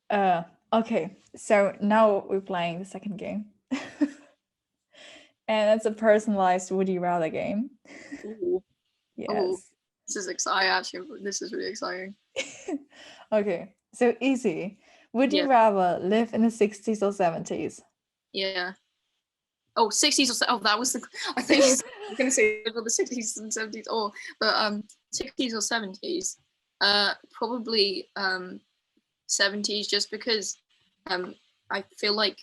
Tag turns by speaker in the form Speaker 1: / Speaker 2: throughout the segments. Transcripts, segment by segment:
Speaker 1: Uh, okay, so now we're playing the second game. And it's a personalized would you rather game.
Speaker 2: Ooh. Oh,
Speaker 1: Yes.
Speaker 2: this is exciting. Actually, this is really exciting.
Speaker 1: Okay, so easy. Would you
Speaker 2: Yeah,
Speaker 1: rather live in the 60s or 70s?
Speaker 2: yeah. Oh, 60s or oh, that was the. I think I was going to say for the 60s and 70s, or but 60s or 70s. Probably 70s, just because I feel like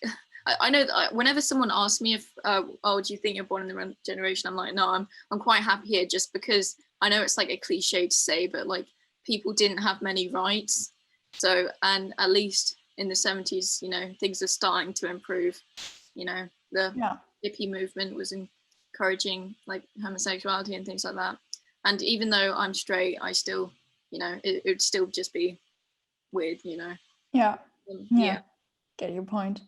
Speaker 2: I know that whenever someone asks me if oh, do you think you're born in the wrong generation, I'm like, no, I'm quite happy here, just because I know it's like a cliche to say, but like people didn't have many rights, so, and at least in the 70s, you know, things are starting to improve. You know, the
Speaker 1: Yeah.
Speaker 2: hippie movement was encouraging like homosexuality and things like that, and even though I'm straight, I still, you know, it would still just be weird, you know.
Speaker 1: Yeah. Yeah.
Speaker 2: Yeah.
Speaker 1: Get your point.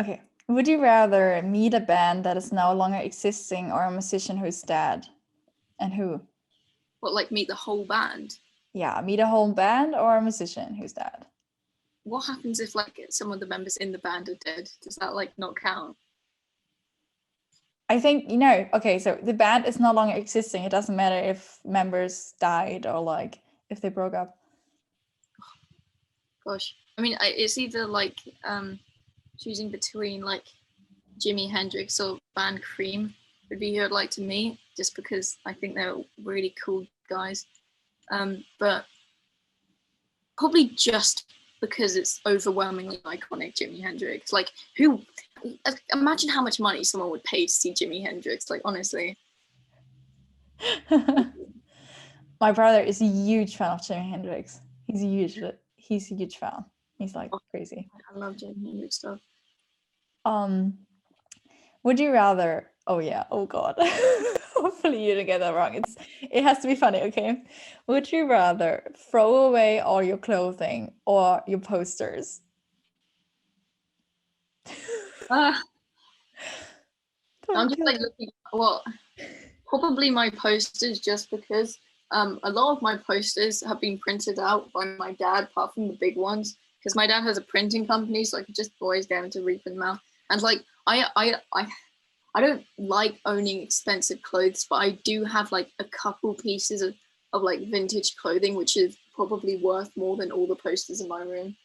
Speaker 1: Okay. Would you rather meet a band that is no longer existing or a musician who's dead? And who?
Speaker 2: What, like meet the whole band?
Speaker 1: Yeah, meet a whole band or a musician who's dead.
Speaker 2: What happens if like some of the members in the band are dead? Does that like not count?
Speaker 1: I think, okay, so the band is no longer existing. It doesn't matter if members died or like if they broke up.
Speaker 2: Gosh, I mean, it's either like choosing between like Jimi Hendrix or band Cream would be who I'd like to meet, just because I think they're really cool guys. But probably just because it's overwhelmingly iconic, Jimi Hendrix. Like, who? Imagine how much money someone would pay to see Jimi Hendrix. Like, honestly.
Speaker 1: My brother is a huge fan of Jimi Hendrix. He's a huge fan. He's like crazy.
Speaker 2: I love Jimi Hendrix stuff.
Speaker 1: Would you rather? Oh yeah. Oh god. Hopefully you didn't get that wrong. It has to be funny, okay? Would you rather throw away all your clothing or your posters?
Speaker 2: I'm just like looking. Well, probably my posters, just because a lot of my posters have been printed out by my dad, apart from the big ones, because my dad has a printing company, so I could just always get him to reprint them out. And like I don't like owning expensive clothes, but I do have like a couple pieces of like vintage clothing, which is probably worth more than all the posters in my room.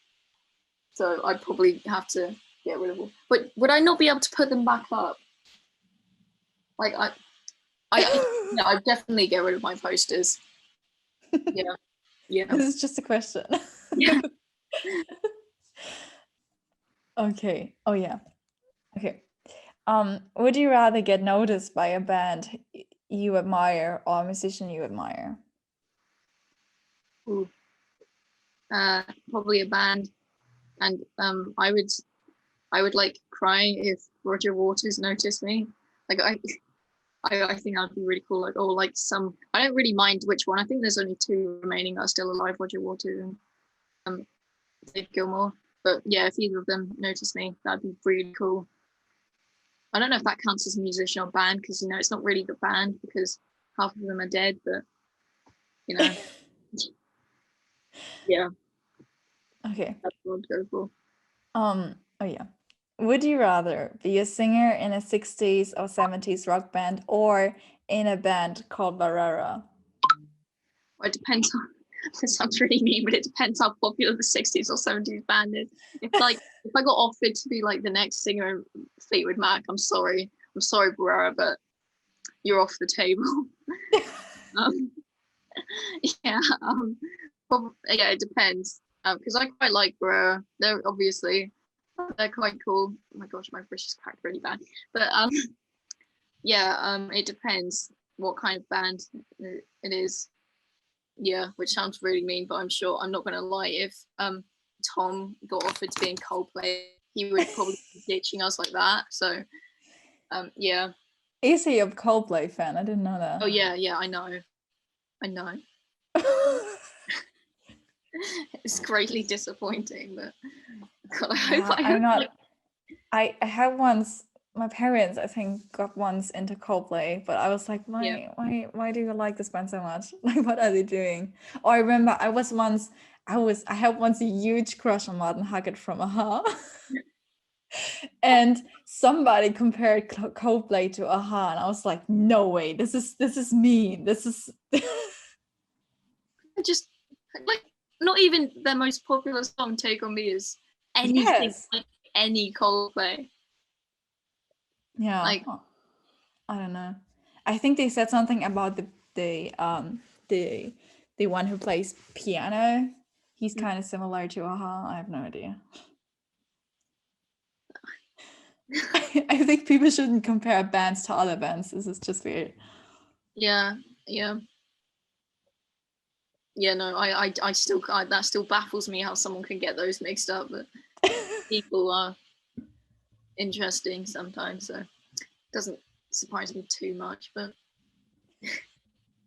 Speaker 2: So I'd probably have to get rid of them. But would I not be able to put them back up? Like yeah, I'd definitely get rid of my posters. Yeah, yeah,
Speaker 1: This is just a question.
Speaker 2: yeah.
Speaker 1: Okay. Oh yeah. Okay. Would you rather get noticed by a band you admire or a musician you admire?
Speaker 2: Ooh. Probably a band, and I would like cry if Roger Waters noticed me. Like I think that'd be really cool. Like, or like some, I don't really mind which one. I think there's only two remaining that are still alive, Roger Waters and Dave Gilmore. But yeah, if either of them notice me, that'd be really cool. I don't know if that counts as a musician or band, because you know it's not really the band because half of them are dead. But you know, yeah,
Speaker 1: Okay.
Speaker 2: that's what I'd go for.
Speaker 1: Oh yeah. Would you rather be a singer in a 60s or 70s rock band or in a band called Barrera?
Speaker 2: Well, it depends on. This sounds really mean, but it depends how popular the 60s or 70s band is. If like if I got offered to be like the next singer in Fleetwood Mac, I'm sorry, Barrera, but you're off the table. um, yeah, yeah, it depends. Because I quite like Barrera. They're quite cool. Oh my gosh, my British is cracked really bad. But yeah, it depends what kind of band it is. Yeah, which sounds really mean, but I'm sure I'm not gonna lie. If Tom got offered to be in Coldplay, he would probably be ditching us like that. So yeah.
Speaker 1: Is he a Coldplay fan? I didn't know that.
Speaker 2: Oh yeah, I know. It's greatly disappointing, but God, I
Speaker 1: Yeah, I'm
Speaker 2: hope
Speaker 1: not. I have once. My parents, I think, got once into Coldplay, but I was like,
Speaker 2: yeah.
Speaker 1: why do you like this band so much? Like, what are they doing? Or I remember I was once I had once a huge crush on Martin Hackett from Aha. And somebody compared Coldplay to Aha, and I was like, no way, this is mean. This is
Speaker 2: Just like not even their most popular song, Take On Me, is anything
Speaker 1: yes.
Speaker 2: like any Coldplay.
Speaker 1: Yeah.
Speaker 2: Like
Speaker 1: I don't know. I think they said something about the one who plays piano. He's kind of similar to Aha. I have no idea. I think people shouldn't compare bands to other bands. This is just weird.
Speaker 2: yeah. No, I still that still baffles me how someone can get those mixed up. But people are interesting sometimes, so it doesn't surprise me too much. But